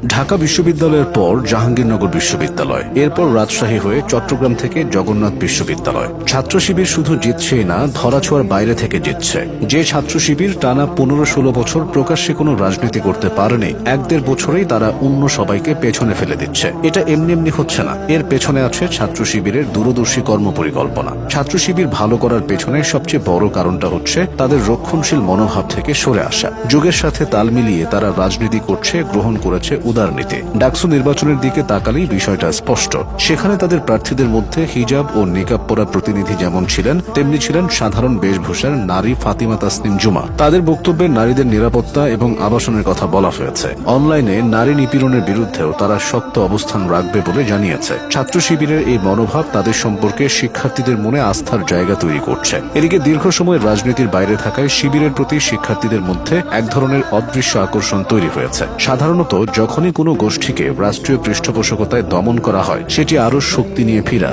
ঢাকা বিশ্ববিদ্যালয়ের পর জাহাঙ্গীরনগর বিশ্ববিদ্যালয়, এরপর রাজশাহী হয়ে চট্টগ্রাম থেকে জগন্নাথ বিশ্ববিদ্যালয়। ছাত্র শিবির শুধু জিতছেই না, ধরাছোঁয়ার বাইরে থেকে জিতছে। যে ছাত্র শিবির টানা 15-16 বছর প্রকাশ্যে কোনো রাজনীতি করতে পারেনি, 1-1.5 বছরেই তারা অন্য সবাইকে পেছনে ফেলে দিচ্ছে। এটা এমনি এমনি হচ্ছে না, এর পেছনে আছে ছাত্র শিবিরের দূরদর্শী কর্মপরিকল্পনা। ছাত্র শিবির ভালো করার পেছনে সবচেয়ে বড় কারণটা হচ্ছে তাদের রক্ষণশীল মনোভাব থেকে সরে আসা। যুগের সাথে তাল মিলিয়ে তারা রাজনীতি করছে, গ্রহণ করেছে উদারনীতি। ডাকসু নির্বাচনের দিকে তাকালেই বিষয়টা স্পষ্ট। সেখানে তাদের প্রার্থীদের মধ্যে হিজাব ও নিকাব পরা প্রতিনিধি যেমন ছিলেন, তেমনি ছিলেন সাধারণ বেশভূষার নারী ফাতিমা তাসনিম জুমা। তাদের বক্তব্যে নারীদের নিরাপত্তা এবং আবাসনের কথা বলা হয়েছে। অনলাইনে নারী নিপীড়নের বিরুদ্ধেও তারা শক্ত অবস্থান রাখবে বলে জানিয়েছে। ছাত্র শিবিরের এই মনোভাব তাদের সম্পর্কে শিক্ষার্থীদের মনে আস্থার জায়গা তৈরি করছে। এদিকে দীর্ঘ সময় রাজনীতির বাইরে থাকায় শিবিরের প্রতি শিক্ষার্থীদের মধ্যে এক ধরনের অদৃশ্য আকর্ষণ তৈরি হয়েছে। সাধারণত যখনই কোনো গোষ্ঠীকে রাষ্ট্রীয় পৃষ্ঠপোষকতায় দমন করা হয়, সেটি আরও শক্তি নিয়ে ফিরে আসে।